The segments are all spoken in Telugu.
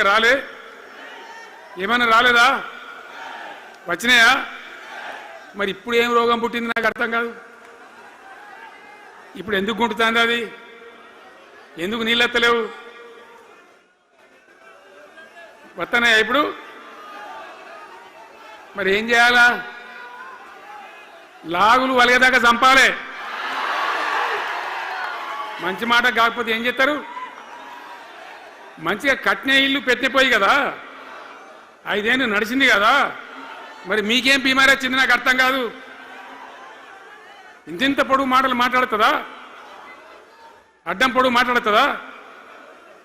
రాలే ఏమన్నా రాలేదా వచ్చినాయా మరి ఇప్పుడు ఏం రోగం పుట్టింది నాకు అర్థం కాదు ఇప్పుడు ఎందుకు గుంటుతాంది అది ఎందుకు నీళ్ళెత్తలేవు వస్తున్నాయా ఇప్పుడు మరి ఏం చేయాలా లాగులు వలిగేదాకా చంపాలే మంచి మాట కాకపోతే ఏం చేస్తారు మంచిగా కట్నే ఇల్లు పెట్టిపోయి కదా 5 ఏళ్ళు నడిచింది కదా మరి మీకేం బీమారి వచ్చింది నాకు అర్థం కాదు ఇంత పొడుగు మాటలు మాట్లాడుతుందా అడ్డం పొడుగు మాట్లాడుతుందా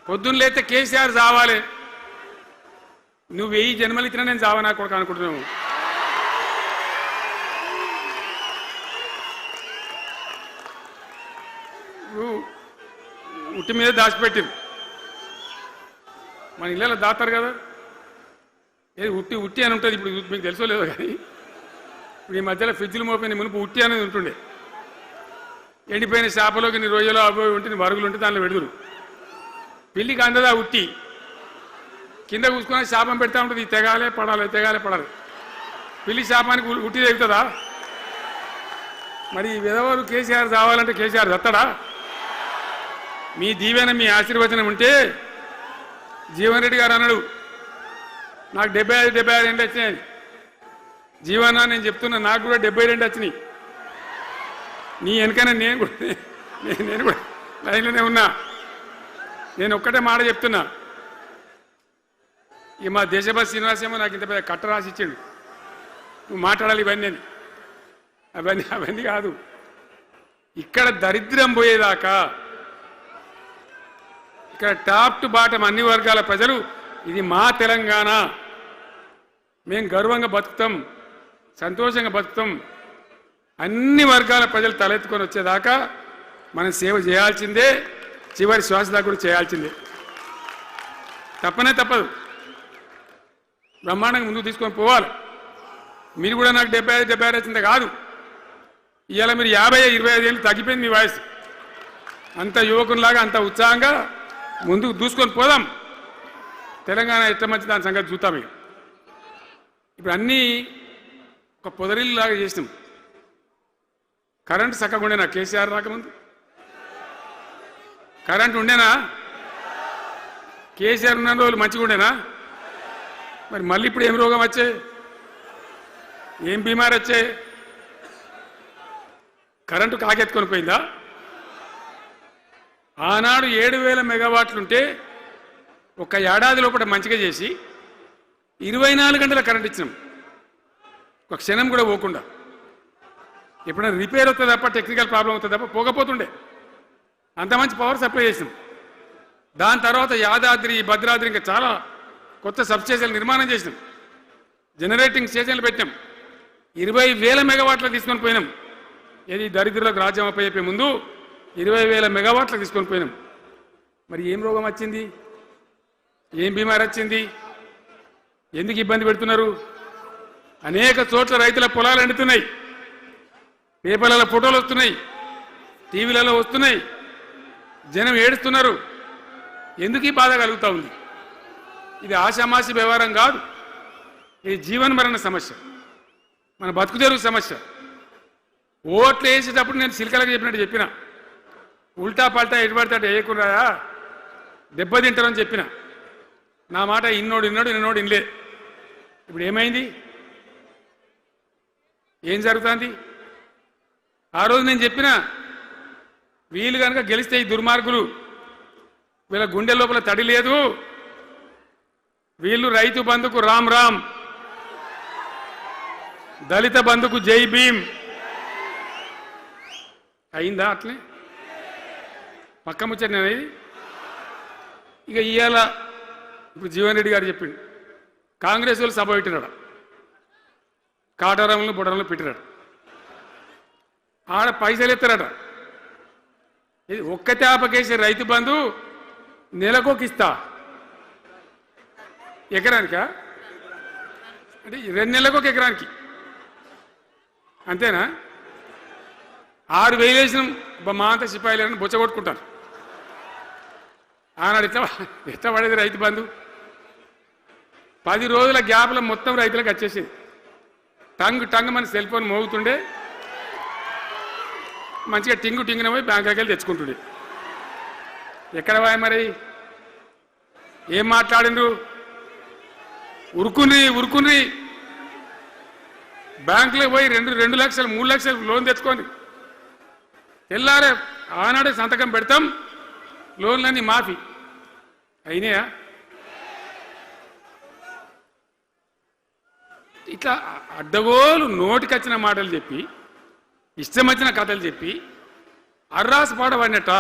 పొద్దున్న లేతే కేసీఆర్ చావాలి నువ్వు 1000 జన్మలు ఇచ్చినా నేను చావనా కొడుకు అనుకుంటున్నావు ఉట్టి మీద దాచిపెట్టింది మన ఇళ్ళలో దాతారు కదా ఏది ఉట్టి ఉట్టి అని ఉంటుంది ఇప్పుడు మీకు తెలుసో లేదో కానీ ఇప్పుడు ఈ మధ్యలో ఫ్రిడ్జ్లు మోపోయిన మునుపు ఉట్టి అనేది ఉంటుండే ఎండిపోయిన చేపలోకి నీ రొయ్యలో అవి ఉంటుంది మరుగులు ఉంటే దానిలో పెడుదురు పిల్లికి అందదా ఉట్టి కింద కూసుకొని శాపం పెడతా ఉంటుంది తెగాలే పడాలి పిల్లి శాపానికి ఉట్టి తెగుతుందా మరి విధవారు కేసీఆర్ చావాలంటే కేసీఆర్ చస్తాడా మీ దీవెన మీ ఆశీర్వచనం ఉంటే జీవన్ రెడ్డి గారు అన్నాడు నాకు 75 ఏళ్ళు వచ్చినాయి జీవన నేను చెప్తున్నా నాకు కూడా 72 వచ్చినాయి నీ వెనకనే నేను కూడా లైన్లోనే ఉన్నా నేను ఒక్కటే మాట చెప్తున్నా ఈ మా దేశభక్తి శ్రీనివాసేమో నాకు ఇంత పెద్ద కట్ట రాసి ఇచ్చాడు నువ్వు మాట్లాడాలి అవన్నీ కాదు ఇక్కడ దరిద్రం పోయేదాకా ఇక్కడ టాప్ టు బాటం అన్ని వర్గాల ప్రజలు ఇది మా తెలంగాణ మేము గర్వంగా బతుకుతాం సంతోషంగా బతుకుతాం అన్ని వర్గాల ప్రజలు తలెత్తుకొని వచ్చేదాకా మనం సేవ చేయాల్సిందే చివరి శ్వాస దాకా కూడా చేయాల్సిందే తప్పదు బ్రహ్మాండంగా ముందుకు తీసుకొని పోవాలి మీరు కూడా నాకు 75 వచ్చింది కాదు ఇవాళ మీరు 50-25 ఏళ్ళు తగ్గిపోయింది మీ వయసు అంత యువకునిలాగా అంత ఉత్సాహంగా ముందుకు దూసుకొని పోదాం తెలంగాణ ఎట్లా మంచి దాని సంగతి చూద్దాం ఇప్పుడు అన్నీ ఒక పొదరిల్లు లాగా చేసినాం కరెంటు చక్కగా ఉండేనా కేసీఆర్ రాకముందు కరెంటు ఉండేనా కేసీఆర్ ఉన్న రోజులు మంచిగా ఉండేనా మరి మళ్ళీ ఇప్పుడు ఏం రోగం వచ్చే ఏం బీమారి వచ్చే కరెంటు కాకెత్తుకొని పోయిందా ఆనాడు 7000 మెగావాట్లుంటే ఒక ఏడాది లోపల మంచిగా చేసి 24 గంటల కరెంట్ ఇచ్చినాం ఒక క్షణం కూడా పోకుండా ఎప్పుడైనా రిపేర్ అవుతుంది తప్ప టెక్నికల్ ప్రాబ్లం అవుతుంది తప్ప పోకపోతుండే అంత మంచి పవర్ సప్లై చేసినాం దాని తర్వాత యాదాద్రి భద్రాద్రి ఇంకా చాలా కొత్త సబ్స్టేషన్లు నిర్మాణం చేసినాం జనరేటింగ్ స్టేషన్లు పెట్టాం 20,000 మెగావాట్లకు తీసుకొని పోయినాం ఏది దరిద్రులకు రాజ్యం అప్పయ్యే ముందు 20,000 మెగావాట్లకు తీసుకొని పోయినాం మరి ఏం రోగం వచ్చింది ఏం బీమారి వచ్చింది ఎందుకు ఇబ్బంది పెడుతున్నారు అనేక చోట్ల రైతుల పొలాలు ఎండుతున్నాయి పేపర్లలో ఫోటోలు వస్తున్నాయి టీవీలలో వస్తున్నాయి జనం ఏడుస్తున్నారు ఎందుకు ఈ బాధ కలుగుతూ ఉంది ఇది ఆషామాషి వ్యవహారం కాదు ఇది జీవనమరణ సమస్య మన బతుకు తెరుగు సమస్య ఓట్లు వేసేటప్పుడు నేను సిల్కలకు చెప్పిన ఉల్టా పల్టా ఎటు పడితే అటు వేయకుండా దెబ్బతింటారని చెప్పిన నా మాట ఇన్నోడు ఇనలే ఇప్పుడు ఏమైంది ఏం జరుగుతుంది ఆ రోజు నేను చెప్పిన వీళ్ళు కనుక గెలిస్తే ఈ దుర్మార్గులు వీళ్ళ గుండె లోపల తడి లేదు వీళ్ళు రైతు బంధుకు రామ్ రామ్ దళిత బంధుకు జై భీమ్ అయిందా అట్లే పక్క ముచ్చట అనేది ఇక ఇవాళ ఇప్పుడు జీవన్ రెడ్డి గారు చెప్పిండు కాంగ్రెస్ వాళ్ళు సభ పెట్టినాడు కాటారంలో బుడరంలో పెట్టినాడు ఆడ పైసలు ఎత్తారట ఇది ఒక్క తేపకేసే రైతు బంధు నెలకొకిస్తా ఎకరానికా అంటే 2 నెలలకు ఒక ఎకరానికి అంతేనా 6,000 వేసినాం మా అంత సిపాయిలను బొచ్చగొట్టుకుంటారు ఆనాడు ఎట్లా పడేది రైతు బంధు 10 రోజుల గ్యాప్లో మొత్తం రైతులకు వచ్చేసింది. టంగ్ మన సెల్ ఫోన్ మోగుతుండే, మంచిగా టింగున పోయి బ్యాంకులకి వెళ్ళి తెచ్చుకుంటుండే. ఎక్కడ పోయి మరి ఏం మాట్లాడిండ్రు? ఉరుకుని బ్యాంకులో పోయి 2 లక్షలు 3 లక్షలు లోన్ తెచ్చుకొని తెల్లారే ఆనాడే సంతకం పెడతాం, లోన్లన్నీ మాఫీ అయినాయా? ఇట్లా అడ్డగోలు నోటికొచ్చిన మాటలు చెప్పి, ఇష్టం వచ్చిన కథలు చెప్పి అర్రాసు పాట పడినట్ట.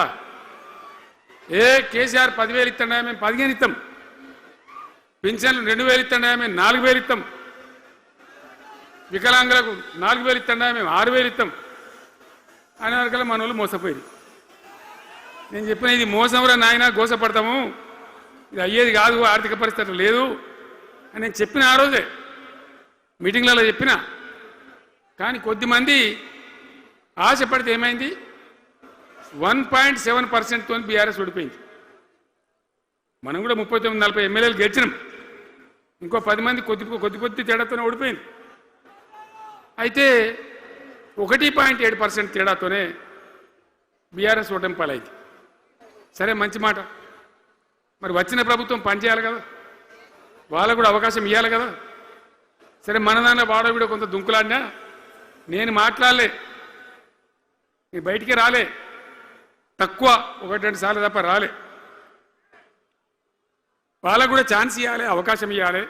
కేసీఆర్ 10,000 ఇస్తాడా, మేము 15 ఇస్తాం. పింఛన్లు 2,000 ఇస్తాడా, మేము 4,000 ఇస్తాం. వికలాంగులకు 4,000 ఇస్తాడా, మేము 6,000 ఇస్తాం అనే వరకల్లా మన వాళ్ళు మోసపోయింది. నేను చెప్పిన ఇది మోసంరా నాయన, గోసపడతాము, ఇది అయ్యేది కాదు, ఆర్థిక పరిస్థితి లేదు అని నేను చెప్పిన ఆ రోజే మీటింగ్లలో చెప్పిన. కానీ కొద్దిమంది ఆశపడితే ఏమైంది? 1.7%తో బీఆర్ఎస్ ఓడిపోయింది. మనం కూడా 39-40 ఎమ్మెల్యేలు గెలిచినాం. ఇంకో 10 మంది కొద్ది తేడాతోనే ఓడిపోయింది. అయితే 1.7% తేడాతోనే బీఆర్ఎస్ ఓటమి పాలైంది. సరే, మంచి మాట. మరి వచ్చిన ప్రభుత్వం పనిచేయాలి కదా, వాళ్ళకు కూడా అవకాశం ఇవ్వాలి కదా. సరే, మన దాంట్లో వాడవిడ కొంత దుంకులాడినా నేను మాట్లాడలే, నీ బయటికి రాలే, తక్కువ 1-2 సార్లు తప్ప రాలే. వాళ్ళకు కూడా ఛాన్స్ ఇవ్వాలి, అవకాశం ఇవ్వాలి.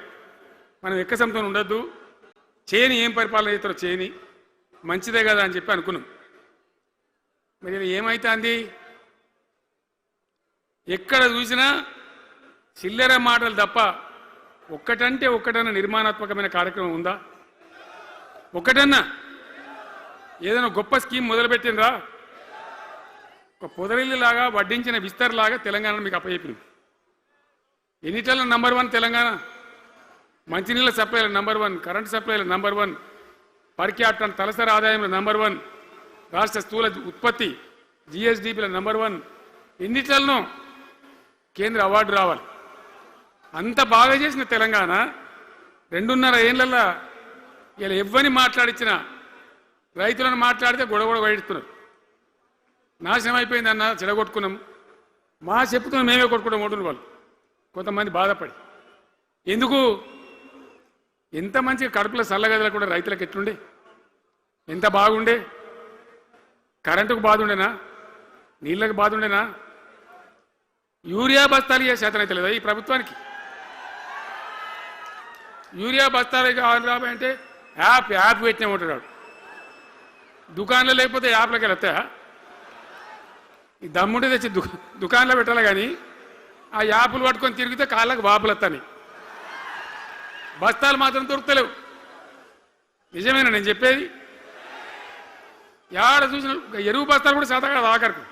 మనం ఎక్కసంతో ఉండొద్దు, చేయని ఏం పరిపాలన చేస్తారో చేయని, మంచిదే కదా అని చెప్పి అనుకున్నాం. మరి ఏమైతుంది? ఎక్కడ చూసినా చిల్లర మాటలు తప్ప ఒక్కటంటే ఒక్కటన్నా నిర్మాణాత్మకమైన కార్యక్రమం ఉందా? ఒక్కటన్నా ఏదైనా గొప్ప స్కీమ్ మొదలుపెట్టినరా? ఒక పొదరిల్లులాగా వడ్డించిన విస్తరలాగా తెలంగాణ మీకు అప్పచెప్పింది. ఎన్నిట్లలో నంబర్ 1 తెలంగాణ. మంచినీళ్ళ సప్లైల నంబర్ 1, కరెంటు సప్లైల నంబర్ 1, పర్ క్యాపిటల్ తలసరి ఆదాయంలో నంబర్ 1, రాష్ట్ర స్థూల ఉత్పత్తి జిఎస్డిపిల నంబర్ 1. ఎన్నిట్లలో కేంద్ర అవార్డు రావాలి. అంత బాగా చేసిన తెలంగాణ 2.5 ఏళ్లలో ఇలా ఎవ్వని మాట్లాడించినా రైతులను మాట్లాడితే గొడవ వైడుతున్నారు. నాశనం అయిపోయిందన్న, చెడగొట్టుకున్నాం, మా చెప్పుతున్నాం, మేమే కొట్టుకుంటాం ఓటున్న వాళ్ళు కొంతమంది బాధపడి. ఎందుకు? ఎంత మంచిగా కడుపులో చల్లగదలు కూడా రైతులకు ఎట్లుండే, ఎంత బాగుండే. కరెంటుకు బాధ ఉండేనా, నీళ్ళకు బాధ ఉండేనా? యూరియా బస్తాలు ఇయ్యే శాతం అయితే లేదా ఈ ప్రభుత్వానికి? యూరియా బస్తాలు రాబోయంటే యాప్ పెట్టినే ఉంటాడు. దుకాణంలో లేకపోతే యాప్లోకి వెళ్తాయా? ఈ దమ్ముంటే తెచ్చి దుకాణంలో పెట్టాలి, కానీ ఆ యాప్లు పట్టుకొని తిరిగితే కాళ్ళకు వాపులు వస్తాయి. బస్తాలు మాత్రం దొరుకుతలేవు. నిజమేనా నేను చెప్పేది? యాడ చూసిన ఎరువు బస్తాలు కూడా శాతం కాదు ఆఖరికి.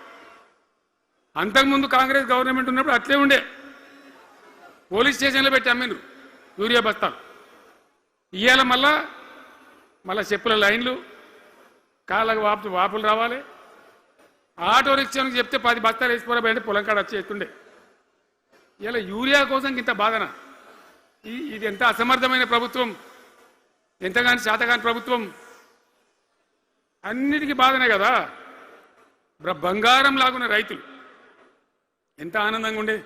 అంతకుముందు కాంగ్రెస్ గవర్నమెంట్ ఉన్నప్పుడు అట్లే ఉండే, పోలీస్ స్టేషన్లో పెట్టి అమ్మిండ్రు యూరియా బస్తాలు. ఇవాళ మళ్ళా చెప్పుల లైన్లు, కాళ్ళకు వాపులు రావాలి. ఆటో రిక్షానికి చెప్తే 10 బస్తాలు వేసిపోరాబోయంటే పొలం కాడ వచ్చి ఎత్తుండే. ఇలా యూరియా కోసం ఇంత బాధన? ఇది ఎంత అసమర్థమైన ప్రభుత్వం, ఎంతగాని శాతగాని ప్రభుత్వం. అన్నిటికీ బాధనే కదా. బంగారం లాగున్న రైతులు ఎంత ఆనందంగా ఉండే.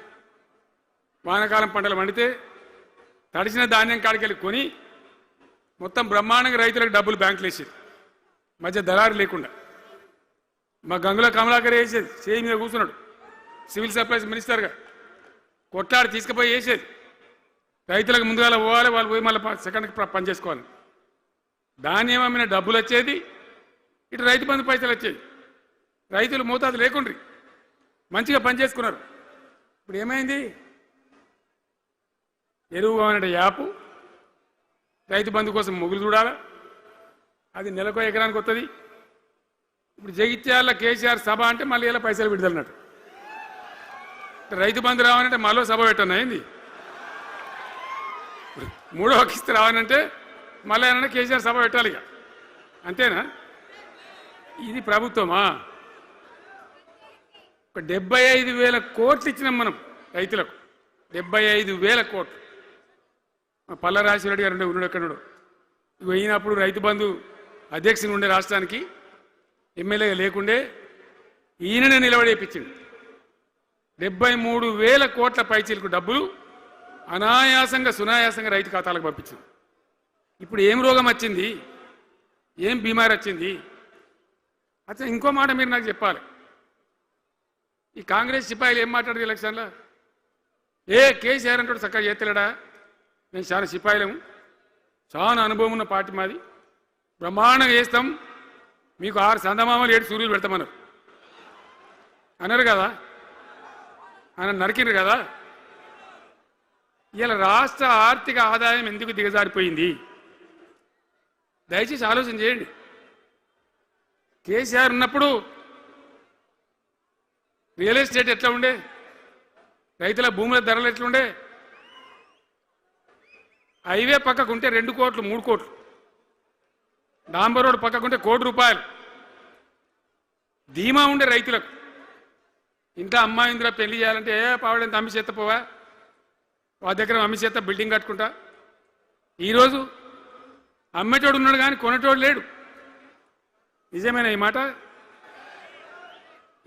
వానాకాలం పంటలు పండితే తడిసిన ధాన్యం కాడికెళ్ళి కొని మొత్తం బ్రహ్మాండంగా రైతులకు డబ్బులు బ్యాంకులు వేసేది, మధ్య దళారు లేకుండా. మా గంగుల కమలాకర్ వేసేది, చేయి మీద కూర్చున్నాడు సివిల్ సప్లైస్ మినిస్టర్గా, కొట్లాడి తీసుకుపోయి వేసేది. రైతులకు ముందుగా పోవాలి, వాళ్ళు పోయి మళ్ళీ సెకండ్కి పని చేసుకోవాలి. ధాన్యం అమ్మిన డబ్బులు వచ్చేది, ఇటు రైతు బంధు పైసలు వచ్చేది. రైతులు మోతాదు లేకుండ్రి, మంచిగా పనిచేసుకున్నారు. ఇప్పుడు ఏమైంది? ఎరువు కావాలంటే యాపు, రైతు బంధు కోసం మొగులు చూడాలా, అది నెలకో ఎకరానికి వస్తుంది. ఇప్పుడు జగిత్యాల కేసీఆర్ సభ అంటే మళ్ళీ ఇలా పైసలు విడుదలన్నట్టు. రైతు బంధు రావాలంటే మళ్ళీ సభ పెట్టన్నా ఏంది? 3వ కిస్తీ రావాలంటే మళ్ళీ ఏమన్నా కేసీఆర్ సభ పెట్టాలి ఇక, అంతేనా? ఇది ప్రభుత్వమా? ఒక 75,000 కోట్లు ఇచ్చినాం మనం రైతులకు, 75,000 కోట్లు. పల్లరాజశేఖర గారు ఉన్నాడు ఎక్కడో పోయినప్పుడు రైతు బంధు అధ్యక్షుని ఉండే రాష్ట్రానికి ఎమ్మెల్యేగా లేకుండే ఈయననే నిలబడేపించింది 73,000 కోట్ల పైచీలకు డబ్బులు అనాయాసంగా సునాయాసంగా రైతు ఖాతాలకు పంపించింది. ఇప్పుడు ఏం రోగం వచ్చింది, ఏం బీమారి వచ్చింది? అచ్చా ఇంకో మాట మీరు నాకు చెప్పాలి. ఈ కాంగ్రెస్ సిపాయిలు ఏం మాట్లాడదు ఎలక్షన్లో? కేసీఆర్ అంటాడు చక్కగా చేస్తలేడా? మేము చాలా సిపాయిలము, చాలా అనుభవం ఉన్న పార్టీ మాది, బ్రహ్మాండంగా చేస్తాం, మీకు 6 సందమామలు 7 సూర్యులు పెడతామన్నారు అన్నారు కదా, ఆయన నరికిరు కదా. ఇలా రాష్ట్ర ఆర్థిక ఆదాయం ఎందుకు దిగజారిపోయింది? దయచేసి ఆలోచన చేయండి. కేసీఆర్ ఉన్నప్పుడు రియల్ ఎస్టేట్ ఎట్లా ఉండే, రైతుల భూముల ధరలు ఎట్లుండే, హైవే పక్కకుంటే 2 కోట్లు 3 కోట్లు, డాంబర్ రోడ్ పక్కకుంటే ₹1,00,00,000 ధీమా ఉండే రైతులకు. ఇంట్లో అమ్మాయి ఇందులో పెళ్లి చేయాలంటే పావడంత అమ్మి చేత పోవా, వాళ్ళ దగ్గర అమ్మి చేత బిల్డింగ్ కట్టుకుంటా. ఈరోజు అమ్మేటోడు ఉన్నాడు కానీ కొనేటోడు లేడు. నిజమేనా ఈ మాట?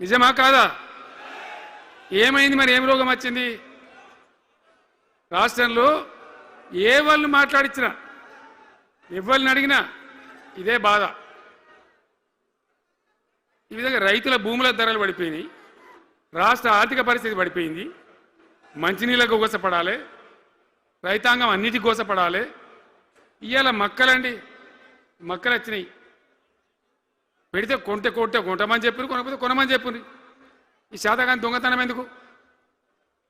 నిజమా కాదా? ఏమైంది మరి? ఏం రోగం వచ్చింది? రాష్ట్రంలో ఏ వాళ్ళు మాట్లాడించినా, ఎవరిని అడిగినా ఇదే బాధ. ఈ విధంగా రైతుల భూముల ధరలు పడిపోయినాయి, రాష్ట్ర ఆర్థిక పరిస్థితి పడిపోయింది, మంచినీళ్ళకు గోసపడాలి, రైతాంగం అన్నిటికీ గోసపడాలి. ఇవాళ మక్కలండి, మక్కలు వచ్చినాయి, పెడితే కొంటమని చెప్పారు, కొనకపోతే కొనమని చెప్పారు. ఈ శాతకాని దొంగతనం ఎందుకు?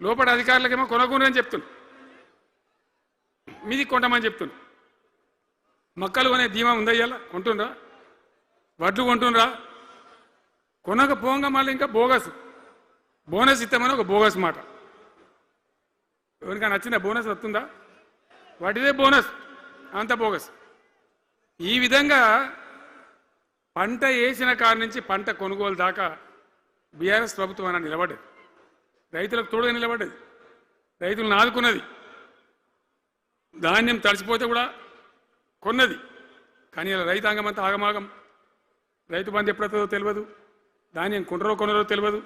లోపల అధికారులకేమో కొనకూడదని చెప్తున్నారు, మీది కొంటమని చెప్తున్నారు. మక్కలు కొనే ధీమా ఉందా? ఇవాళ కొంటుండ్రా? వడ్లు కొంటుండ్రా? కొనకపోగా మళ్ళీ ఇంకా బోనస్ ఇస్తామని ఒక బోగస్ మాట. ఎవరికైనా నచ్చిందా? బోనస్ వస్తుందా? వాటిదే బోనస్, అంత బోగస్. ఈ విధంగా పంట వేసిన కాడ నుంచి పంట కొనుగోలు దాకా బీఆర్ఎస్ ప్రభుత్వం అన్న నిలబడ్డది, రైతులకు తోడుగా నిలబడ్డది, రైతులను ఆదుకున్నది. ధాన్యం తడిసిపోతే కూడా కొన్నది. కానీ ఇలా రైతాంగం అంతా ఆగమాగం. రైతు బంధు ఎప్పుడవుతుందో తెలియదు, ధాన్యం కొనరో తెలియదు,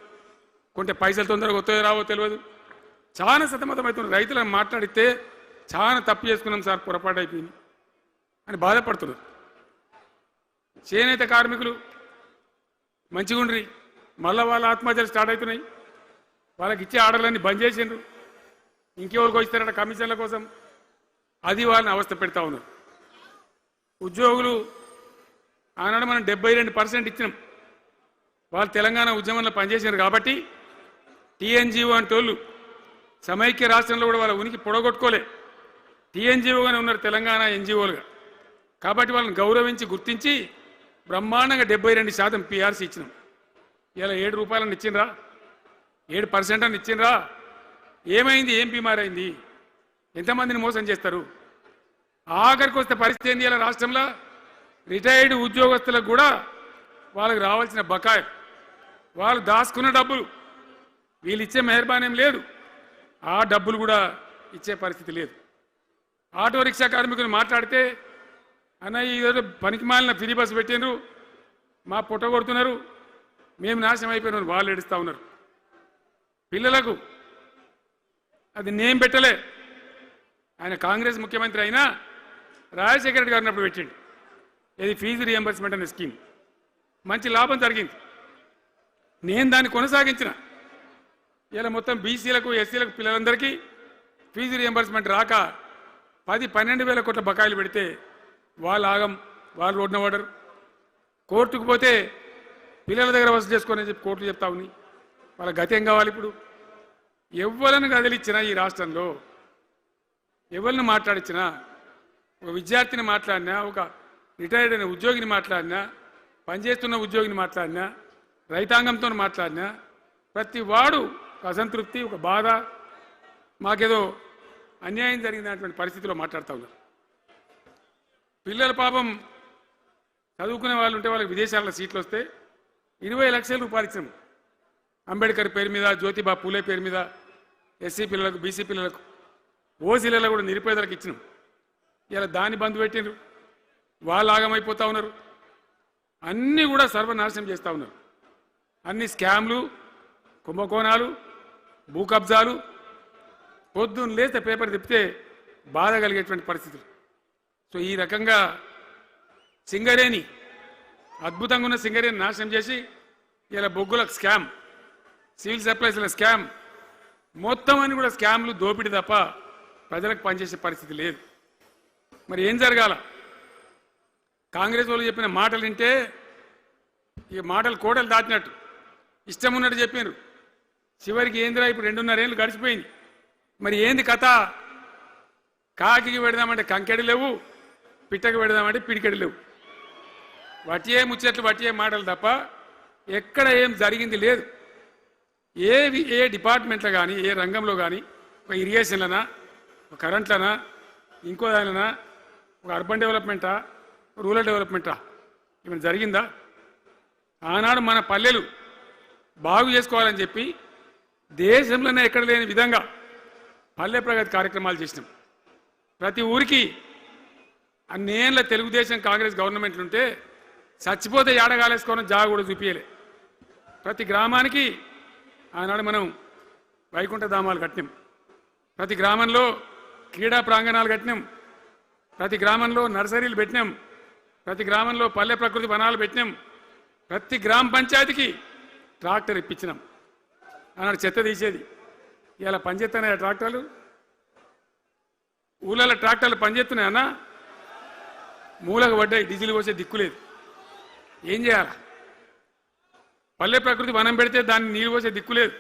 కొంటే పైసలు తొందరగా వస్తాయో రావో తెలియదు. చాలా సతమతమవుతున్నారు. రైతులను మాట్లాడితే చాలా తప్పు చేసుకున్నాం సార్, పొరపాటు అయిపోయింది అని బాధపడుతున్నారు. చేనేత కార్మికులు మంచిగుండ్రి, మళ్ళీ వాళ్ళ ఆత్మహత్యలు స్టార్ట్ అవుతున్నాయి. వాళ్ళకి ఇచ్చే ఆర్డర్లన్నీ బంద్ చేసిండ్రు, ఇంకెవరికి ఇస్తారట కమిషన్ల కోసం, అది వాళ్ళని అవస్థ పెడతా ఉన్నారు. ఉద్యోగులు ఆనాడు మనం 72% ఇచ్చినాం, వాళ్ళు తెలంగాణ ఉద్యమంలో పనిచేశారు కాబట్టి టీఎన్జిఓ అంటోళ్ళు సమైక్య రాష్ట్రంలో కూడా వాళ్ళ ఉనికి పొడగొట్టుకోలే, టీఎన్జిఓగానే ఉన్నారు తెలంగాణ ఎన్జిఓలుగా. కాబట్టి వాళ్ళని గౌరవించి గుర్తించి బ్రహ్మాండంగా 72% పీఆర్సీ ఇచ్చినాం. ఇలా ₹7 ఇచ్చిండ్రా, 7% అని ఇచ్చిండ్రా? ఏమైంది? ఏం బీమారైంది? ఎంతమందిని మోసం చేస్తారు? ఆఖరికి వస్తే పరిస్థితి ఏంది? ఇలా రాష్ట్రంలో రిటైర్డ్ ఉద్యోగస్తులకు కూడా వాళ్ళకి రావాల్సిన బకాయి, వాళ్ళు దాచుకున్న డబ్బులు వీళ్ళు ఇచ్చే మెహర్బానేం లేదు, ఆ డబ్బులు కూడా ఇచ్చే పరిస్థితి లేదు. ఆటో రిక్షా కార్మికులు మాట్లాడితే అన్న ఈరోజు పనికి మాలిన ఫ్రీ బస్సు పెట్టినారు, మా పుట్ట కొడుతున్నారు, మేము నాశనం అయిపోయినారు, వాళ్ళు ఏడుస్తూ ఉన్నారు. పిల్లలకు అది నేమ్ పెట్టలే. ఆయన కాంగ్రెస్ ముఖ్యమంత్రి అయినా రాజశేఖర రెడ్డి గారు ఉన్నప్పుడు పెట్టిండు, ఇది ఫీజు రియంబర్స్మెంట్ అనే స్కీమ్. మంచి లాభం జరిగింది, నేను దాన్ని కొనసాగించిన. ఇలా మొత్తం బీసీలకు ఎస్సీలకు పిల్లలందరికీ ఫీజు రియంబర్స్మెంట్ రాక 10-12 వేల కోట్ల బకాయిలు పెడితే వాళ్ళు ఆగం, వాళ్ళు రోడ్డున పడరు. కోర్టుకు పోతే పిల్లల దగ్గర వసూలు చేసుకోని చెప్పి కోర్టులు చెప్తా ఉన్నాయి. వాళ్ళ గతి ఏం కావాలి? ఇప్పుడు ఎవరిని కదిలిచ్చినా ఈ రాష్ట్రంలో, ఎవరిని మాట్లాడించినా, ఒక విద్యార్థిని మాట్లాడినా, ఒక రిటైర్డ్ అయిన ఉద్యోగిని మాట్లాడినా, పనిచేస్తున్న ఉద్యోగిని మాట్లాడినా, రైతాంగంతో మాట్లాడినా, ప్రతి వాడు ఒక అసంతృప్తి, ఒక బాధ, మాకేదో అన్యాయం జరిగినటువంటి పరిస్థితిలో మాట్లాడుతూ ఉన్నారు. పిల్లల పాపం చదువుకునే వాళ్ళు ఉంటే వాళ్ళకి విదేశాల్లో సీట్లు వస్తే 20 లక్షల రూపాయలు ఇచ్చినాం. అంబేద్కర్ పేరు మీద, జ్యోతిబా పూలే పేరు మీద, ఎస్సీ పిల్లలకు, బీసీ పిల్లలకు, ఓసీలలో కూడా నిరుపేదలకు ఇచ్చినాం. ఇలా దాన్ని బంద్ పెట్టిండ్రు, వాళ్ళు ఆగమైపోతా ఉన్నారు, అన్నీ కూడా సర్వనాశనం చేస్తూ ఉన్నారు. అన్ని స్కామ్లు, కుంభకోణాలు, భూ కబ్జాలు, పొద్దున్న లేస్తే పేపర్ తిప్పితే బాధ కలిగేటువంటి పరిస్థితులు. సో ఈ రకంగా సింగరేణి, అద్భుతంగా ఉన్న సింగరేణి నాశనం చేసి ఇలా బొగ్గులకు స్కామ్, సివిల్ సప్లైస్ల స్కామ్, మొత్తం అని కూడా స్కామ్లు, దోపిడీ తప్ప ప్రజలకు పనిచేసే పరిస్థితి లేదు. మరి ఏం జరగాల? కాంగ్రెస్ వాళ్ళు చెప్పిన మాటలు వింటే ఈ మాటలు కోటలు దాటినట్టు ఇష్టం ఉన్నట్టు చెప్పారు. చివరికి ఏందిరా ఇప్పుడు 2.5 ఏళ్ళు గడిచిపోయింది. మరి ఏంది కథ? కాకి పెడదామంటే కంకెడి లేవు, పిట్టకి పెడదామంటే పిడికెడి లేవు. వటియే ముచ్చట్లు, వటియే మాటలు తప్ప ఎక్కడ ఏం జరిగింది లేదు. ఏ డిపార్ట్మెంట్లో కానీ, ఏ రంగంలో కానీ, ఒక ఇరిగేషన్లనా, ఒక కరెంట్లనా, ఇంకో దానిలనా, ఒక అర్బన్ డెవలప్మెంటా, రూరల్ డెవలప్మెంటా ఏమైనా జరిగిందా? ఆనాడు మన పల్లెలు బాగు చేసుకోవాలని చెప్పి దేశంలోనే ఎక్కడ లేని విధంగా పల్లె ప్రగతి కార్యక్రమాలు చేసినాం. ప్రతి ఊరికి అన్నేళ్ళ తెలుగుదేశం కాంగ్రెస్ గవర్నమెంట్లు ఉంటే చచ్చిపోతే ఏడగాలేసుకోవడం జాగా కూడా చూపించలే. ప్రతి గ్రామానికి ఆనాడు మనం వైకుంఠ ధామాలు కట్టినాం, ప్రతి గ్రామంలో క్రీడా ప్రాంగణాలు కట్టినాం, ప్రతి గ్రామంలో నర్సరీలు పెట్టినాం, ప్రతి గ్రామంలో పల్లె ప్రకృతి వనాలు పెట్టినాం, ప్రతి గ్రామ పంచాయతీకి ట్రాక్టర్ ఇప్పించినాం. ఆనాడు చెత్త తీసేది, ఇలా పనిచేస్తున్నాయి ట్రాక్టర్లు. ఊళ్ళలో ట్రాక్టర్లు పనిచేస్తున్నాయన్నా, మూలకు పడ్డాయి, డీజిల్ పోసే దిక్కులేదు. ఏం చేయాలి? పల్లె ప్రకృతి వనం పెడితే దాన్ని నీళ్ళు పోసే దిక్కులేదు.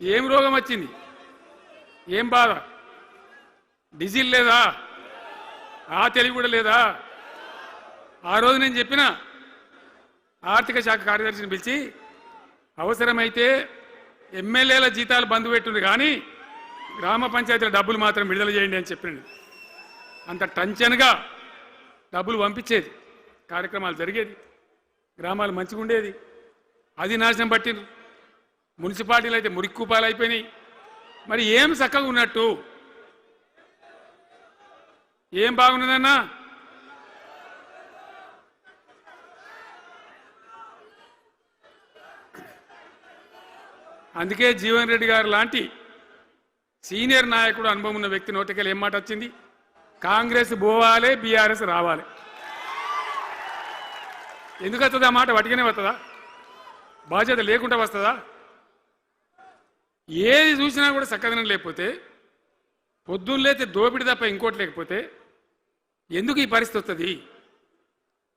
ఏం రోగం వచ్చింది? ఏం బాధ? డీజిల్ లేదా? ఆ తెలివి కూడా లేదా? ఆ రోజు నేను చెప్పిన ఆర్థిక శాఖ కార్యదర్శిని పిలిచి అవసరమైతే ఎమ్మెల్యేల జీతాలు బంద్ పెట్టుండ్రు కానీ గ్రామ పంచాయతీల డబ్బులు మాత్రం విడుదల చేయండి అని చెప్పినండి. అంత టెన్షన్గా డబ్బులు పంపించేది, కార్యక్రమాలు జరిగేది, గ్రామాలు మంచిగా ఉండేది. అది నాశనం పట్టిండ్రు. మున్సిపాలిటీలు అయితే మురిక్కుపాలు అయిపోయినాయి. మరి ఏం చక్కగా ఉన్నట్టు? ఏం బాగున్నదన్నా? అందుకే జీవన్ రెడ్డి గారు లాంటి సీనియర్ నాయకుడు, అనుభవం ఉన్న వ్యక్తి నోటికెళ్ళి ఏం మాట వచ్చింది? కాంగ్రెస్ పోవాలి, బీఆర్ఎస్ రావాలి. ఎందుకు వస్తుంది ఆ మాట? వటిగానే వస్తుందా? బాధ్యత లేకుండా వస్తుందా? ఏది చూసినా కూడా చక్కదనం లేకపోతే, పొద్దున్న లేతే దోపిడి తప్ప ఇంకోటి లేకపోతే ఎందుకు ఈ పరిస్థితి వస్తుంది?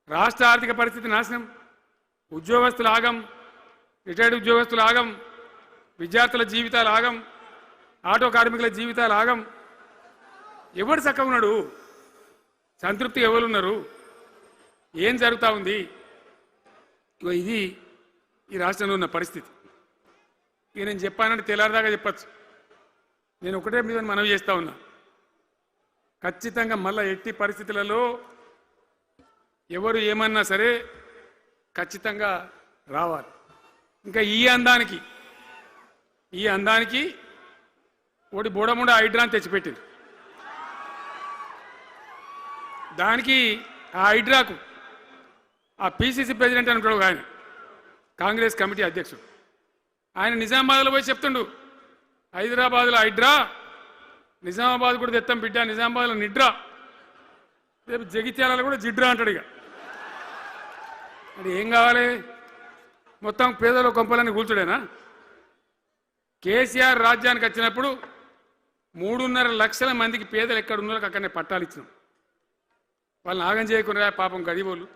రాష్ట్ర ఆర్థిక పరిస్థితి నాశనం, ఉద్యోగస్తులు ఆగం, రిటైర్డ్ ఉద్యోగస్తులు ఆగం, విద్యార్థుల జీవితాలు ఆగం, ఆటో కార్మికుల జీవితాలు ఆగం. ఎవరు చక్కగా ఉన్నాడు? సంతృప్తి ఎవరున్నారు? ఏం జరుగుతూ ఉంది? ఇది ఈ రాష్ట్రంలో ఉన్న పరిస్థితి. ఇక నేను చెప్పానంటే తెల్లారిదాకా చెప్పచ్చు. నేను ఒకటే మీద మనవి చేస్తూ ఉన్నా, ఖచ్చితంగా మళ్ళీ ఎట్టి పరిస్థితులలో ఎవరు ఏమన్నా సరే ఖచ్చితంగా రావాలి. ఇంకా ఈ అందానికి ఒకటి బోడముండ హైడ్రాని తెచ్చిపెట్టింది. దానికి ఆ హైడ్రాకు ఆ పిసిసి ప్రెసిడెంట్ అనుకుంటాడు ఆయన, కాంగ్రెస్ కమిటీ అధ్యక్షుడు, ఆయన నిజామాబాద్లో పోయి చెప్తుండు, హైదరాబాద్లో హైడ్రా, నిజామాబాద్ కూడా తెత్తాం బిడ్డ, నిజామాబాద్లో నిడ్రా, రేపు జగిత్యాలలో కూడా జిడ్రా అంటాడు. ఇక అది ఏం కావాలి? మొత్తం పేదల కొంపలని కూల్చుడేనా? కేసీఆర్ రాజ్యానికి వచ్చినప్పుడు 3.5 లక్షల మందికి పేదలు ఎక్కడ ఉన్నారో అక్కడనే పట్టాలు ఇచ్చినాం. వాళ్ళని ఆగం చేయకుండా పాపం గరీబోళ్ళు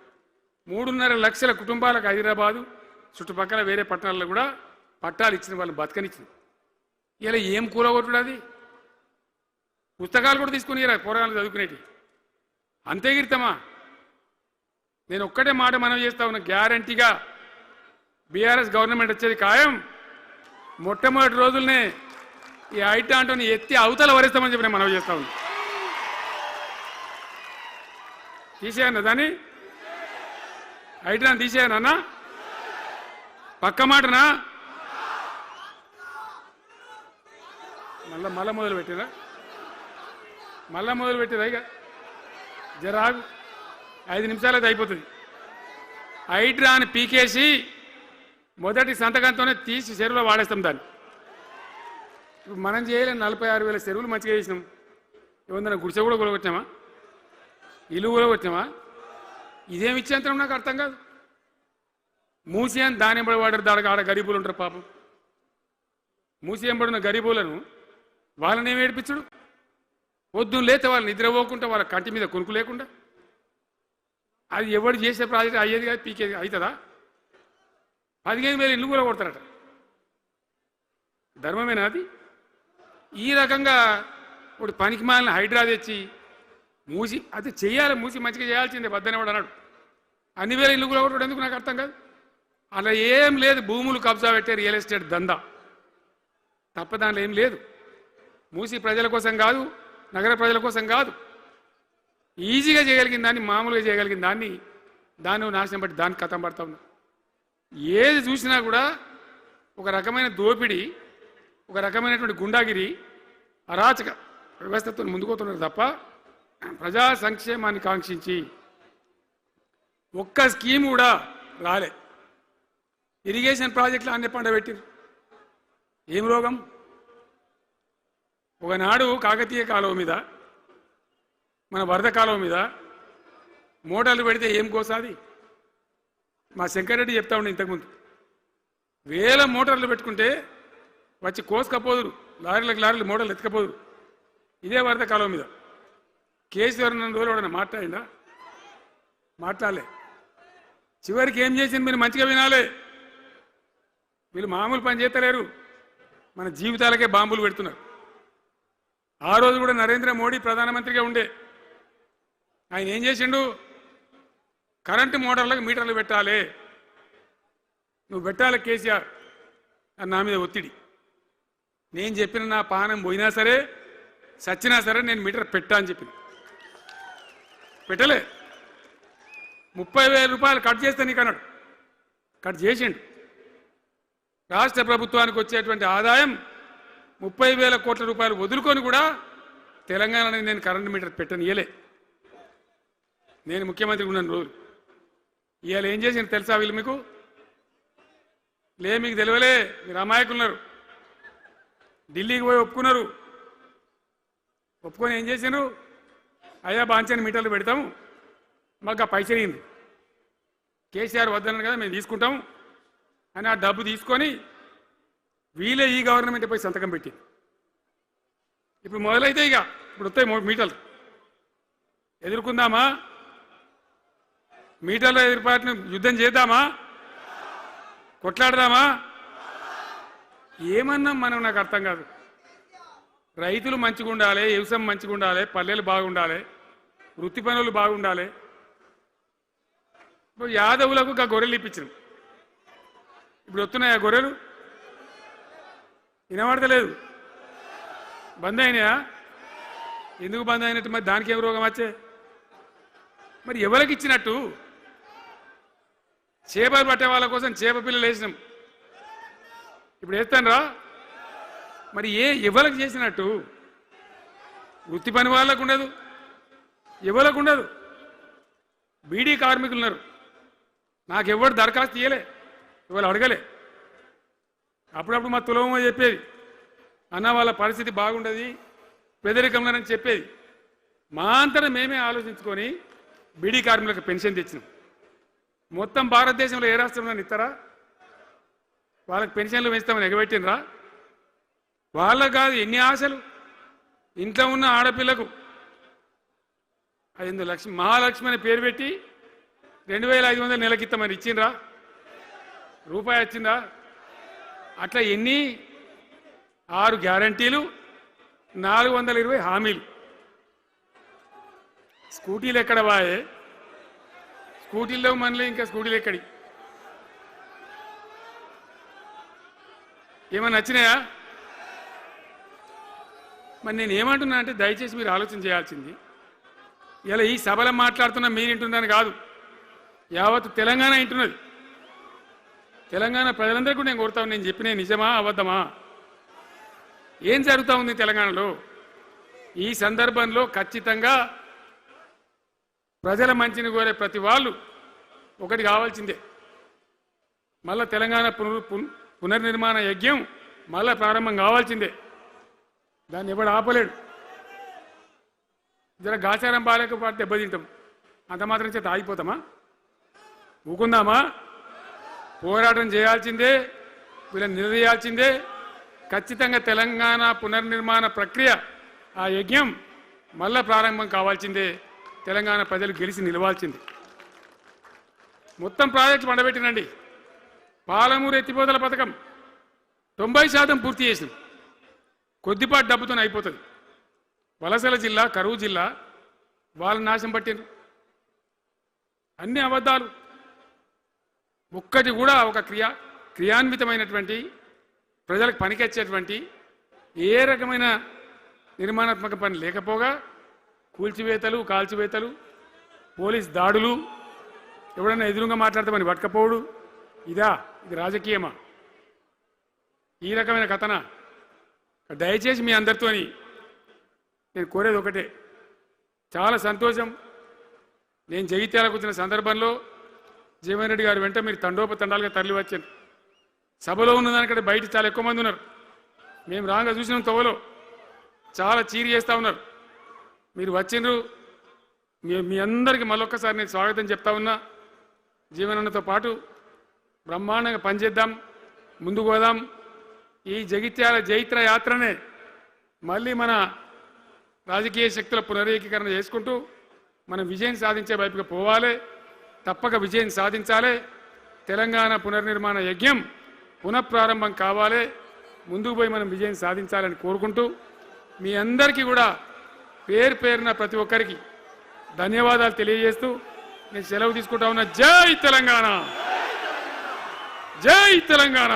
3.5 లక్షల కుటుంబాలకు హైదరాబాదు చుట్టుపక్కల వేరే పట్టణాల్లో కూడా పట్టాలు ఇచ్చిన వాళ్ళని బతకనిచ్చింది. ఇలా ఏం కూలగొట్టుడు? అది పుస్తకాలు కూడా తీసుకుని పోరాటాలు చదువుకునేటి అంతే గిరితమా? నేను ఒక్కటే మాట మనం చేస్తా ఉన్నా, గ్యారంటీగా బీఆర్ఎస్ గవర్నమెంట్ వచ్చేది ఖాయం. మొట్టమొదటి రోజులనే ఈ ఐటాంటోని ఎత్తి అవతల వరేస్తామని చెప్పి నేను మనం చేస్తా ఉన్నా. తీసేయన్న దాన్ని, ఐటాన్ తీసేయనన్నా? పక్క మాటనా? మళ్ళా మొదలు పెట్టినా? మళ్ళా మొదలు పెట్టేది ఇక జరాగు 5 నిమిషాలు అది అయిపోతుంది. హైడ్రాని పీకేసి మొదటి సంతకంతోనే తీసి చెరువులో వాడేస్తాం దాన్ని. ఇప్పుడు మనం చేయలేం 46,000 చెరువులు మంచిగా చేసినాం. ఏమన్నా గుడిసె కూడా కొలగొట్టినామా, ఇల్లు కూడా కొట్టినామా? ఇదేమి ఇచ్చేంతరం నాకు అర్థం కాదు. మూసి అని దాని ఎంబడి వాడారు, దానికి ఆడ గరీబులు ఉంటారు పాపం. మూసి ఎంబడిన గరీబులను వాళ్ళని ఏమి ఏడిపించడు? పొద్దున్న లేతే వాళ్ళు నిద్రపోకుండా వాళ్ళ కంటి మీద కొనుక్కు లేకుండా అది ఎవరు చేసే ప్రాజెక్ట్ అయ్యేది కాదు, పీకేది అవుతుందా? 15,000 ఇల్లు కూడా కొడతారట. ధర్మమేనా అది? ఈ రకంగా ఇప్పుడు పనికి మాలిన హైడ్రా తెచ్చి మూసి అది చేయాలి, మూసి మంచిగా చేయాల్సిందే వద్దనే వాడు అన్నాడు. అన్ని వేల ఇల్లు కూడా కొట్టడం ఎందుకు నాకు అర్థం కాదు. అలా ఏం లేదు, భూములు కబ్జా పెట్టే రియల్ ఎస్టేట్ దందా తప్ప దానిలో ఏం లేదు. మూసి ప్రజల కోసం కాదు, నగర ప్రజల కోసం కాదు, ఈజీగా చేయగలిగిన దాన్ని, మామూలుగా చేయగలిగిన దాన్ని నాశనం బట్టి దాన్ని కథం పడతా ఉన్నా. ఏది చూసినా కూడా ఒక రకమైన దోపిడీ, ఒక రకమైనటువంటి గుండాగిరి, అరాచక వ్యవస్థతో ముందుకోతున్నారు తప్ప ప్రజా సంక్షేమాన్ని కాంక్షించి ఒక్క స్కీమ్ కూడా రాలే. ఇరిగేషన్ ప్రాజెక్టులు అన్ని పండబెట్టిరు. ఏం రోగం? ఒకనాడు కాకతీయ కాలువ మీద, మన వరద కాలువ మీద మోటార్లు పెడితే ఏం కోసాది? మా శంకరెడ్డి చెప్తా ఉండే ఇంతకుముందు, 1000 మోటార్లు పెట్టుకుంటే వచ్చి కోసుకపోదురు, లారీలు మోటార్లు ఎత్తుకపోదురు. ఇదే వరద కాలువ మీద కేసీఆర్ నన్ను రోజులు ఎవడన్నా మాట్లాడిందా? మాట్లాడలే. చివరికి ఏం చేసింది మీరు మంచిగా వినాలే. వీళ్ళు మామూలు పని చేస్తలేరు, మన జీవితాలకే బాంబులు పెడుతున్నారు. ఆ రోజు కూడా నరేంద్ర మోడీ ప్రధానమంత్రిగా ఉండే ఆయన ఏం చేసిండు? కరెంటు మోటార్లకు మీటర్లు పెట్టాలి, నువ్వు పెట్టాలి కేసీఆర్ అని నా మీద ఒత్తిడి. నేను చెప్పిన నా పానం పోయినా సరే సచ్చినా సరే నేను మీటర్ పెట్టా అని చెప్పిన. పెట్టలే. 30,000 రూపాయలు కట్ చేస్తే నీకు అన్నాడు, కట్ చేసిండు. రాష్ట్ర ప్రభుత్వానికి వచ్చేటువంటి ఆదాయం 30,000 కోట్ల రూపాయలు వదులుకొని కూడా తెలంగాణలో నేను కరెంటు మీటర్ పెట్టనియలే. నేను ముఖ్యమంత్రి ఉన్నాను రోజు. ఇవాళ ఏం చేసింది తెలుసా వీళ్ళు మీకు? మీకు తెలియలే, మీరు అమాయకులున్నారు. ఢిల్లీకి పోయి ఒప్పుకున్నారు. ఒప్పుకొని ఏం చేశారు? అయ్యా బాంచని మీటర్లు పెడతాము, మాకు ఆ పైసలు అయింది, కేసీఆర్ వద్దన్నాను కదా మేము తీసుకుంటాము అని ఆ డబ్బు తీసుకొని వీళ్ళే ఈ గవర్నమెంట్ పోయి సంతకం పెట్టి ఇప్పుడు మొదలైతే ఇక ఇప్పుడు వస్తాయి మీటర్లు. ఎదుర్కొందామా? మీటర్ల ఎదురుపాటును యుద్ధం చేద్దామా? కొట్లాడదామా? ఏమన్నాం మనం? నాకు అర్థం కాదు. రైతులు మంచిగా ఉండాలి, వ్యవసాయం మంచిగా ఉండాలి, పల్లెలు బాగుండాలి, వృత్తి పనులు బాగుండాలి. ఇప్పుడు యాదవులకు ఒక గొర్రెలు ఇప్పించారు. ఇప్పుడు వస్తున్నాయా గొర్రెలు? వినబడతలేదు. బంద్ అయినాయా? ఎందుకు బంద్ అయినట్టు? మరి దానికి ఏం రోగం వచ్చే? మరి ఎవరికి ఇచ్చినట్టు? చేపలు పట్టే వాళ్ళ కోసం చేప పిల్లలు వేసినాం, ఇప్పుడు వేస్తాను రా. మరి ఎవరికి చేసినట్టు? వృత్తి పని వాళ్ళకు ఉండదు, ఎవరికి ఉండదు. బీడీ కార్మికులు ఉన్నారు, నాకెవ్వరు దరఖాస్తు ఇయ్యలే, ఎవరు అడగలే. అప్పుడప్పుడు మా తులమ చెప్పేది, అన్న వాళ్ళ పరిస్థితి బాగుండదు పేదరికంలోనని చెప్పేది. మా అంతరం మేమే ఆలోచించుకొని బీడీ కార్మికులకు పెన్షన్ తెచ్చినాం. మొత్తం భారతదేశంలో ఏ రాష్ట్రంలో ఇస్తారా? వాళ్ళకి పెన్షన్లు పెంచుతామని ఎగబెట్టినరా? వాళ్ళకు కాదు, ఎన్ని ఆశలు. ఇంట్లో ఉన్న ఆడపిల్లకు 5 లక్షలు మహాలక్ష్మి అని పేరు పెట్టి 2,500 నెలకిస్తామని ఇచ్చిండ్రా? రూపాయి వచ్చిందా? అట్లా ఎన్ని? 6 గ్యారంటీలు, 420 హామీలు. స్కూటీలు ఎక్కడ వాయే? స్కూటీల్లో మనలే, ఇంకా స్కూటీలు ఎక్కడి? ఏమన్నా నచ్చినాయా? మరి నేను ఏమంటున్నా అంటే దయచేసి మీరు ఆలోచన చేయాల్సింది, ఇలా ఈ సభలో మాట్లాడుతున్నా మీరు వింటున్నాను కాదు, యావత్ తెలంగాణ వింటున్నది. తెలంగాణ ప్రజలందరికీ నేను కోరుతాను, నేను చెప్పిన నిజమా అబద్ధమా? ఏం జరుగుతూ ఉంది తెలంగాణలో? ఈ సందర్భంలో ఖచ్చితంగా ప్రజల మంచిని కోరే ప్రతి వాళ్ళు ఒకటి కావాల్సిందే, మళ్ళా తెలంగాణ పునర్నిర్మాణ యజ్ఞం మళ్ళా ప్రారంభం కావాల్సిందే. దాన్ని ఎవడు ఆపలేడు. జర గాచారం బాలేకపోతే దెబ్బతింటాం, అంత మాత్రం చేత ఆగిపోతామా? ఊకుందామా? పోరాటం చేయాల్సిందే, వీళ్ళని నిలదీయాల్సిందే. ఖచ్చితంగా తెలంగాణ పునర్నిర్మాణ ప్రక్రియ ఆ యజ్ఞం మళ్ళా ప్రారంభం కావాల్సిందే. తెలంగాణ ప్రజలు గెలిచి నిలవాల్సిందే. మొత్తం ప్రాజెక్టు పండబెట్టినండి. పాలమూరు ఎత్తిపోతల పథకం 90% పూర్తి చేసింది. కొద్దిపాటి డబ్బుతో అయిపోతుంది. వలసల జిల్లా, కరువు జిల్లా వాళ్ళ నాశనం పట్టిండ్రు. అన్ని అబద్ధాలు. ఒక్కటి కూడా ఒక క్రియాన్వితమైనటువంటి ప్రజలకు పనికొచ్చేటువంటి ఏ రకమైన నిర్మాణాత్మక పని లేకపోగా కూల్చివేతలు, కాల్చివేతలు, పోలీస్ దాడులు, ఎవడన్నా ఎదురుగా మాట్లాడతామని పట్టుకపోవడు. ఇది రాజకీయమా? ఈ రకమైన కథన. దయచేసి మీ అందరితోని నేను కోరేది ఒకటే. చాలా సంతోషం, నేను జగిత్యాలకు వచ్చిన సందర్భంలో జీవన్ రెడ్డి గారు వెంట మీరు తండోపతండాలుగా తరలి వచ్చారు. సభలో ఉన్నదానికంటే బయట చాలా ఎక్కువ మంది ఉన్నారు. మేము రాగా చూసిన తోవలో చాలా చీరి చేస్తూ ఉన్నారు. మీరు వచ్చిండ్రు. మీ అందరికీ మళ్ళొక్కసారి నేను స్వాగతం చెప్తా ఉన్నా. జీవనన్నతో పాటు బ్రహ్మాండంగా పనిచేద్దాం, ముందుకు పోదాం. ఈ జగిత్యాల జైత్ర యాత్రనే మళ్ళీ మన రాజకీయ శక్తుల పునరేకీకరణ చేసుకుంటూ మనం విజయం సాధించే వైపుగా పోవాలి. తప్పక విజయం సాధించాలి. తెలంగాణ పునర్నిర్మాణ యజ్ఞం పునఃప్రారంభం కావాలి. ముందుకు పోయి మనం విజయం సాధించాలని కోరుకుంటూ మీ అందరికీ కూడా పేరు పేరున ప్రతి ఒక్కరికి ధన్యవాదాలు తెలియజేస్తూ నేను సెలవు తీసుకుంటా ఉన్నా. జై తెలంగాణ, జై తెలంగాణ.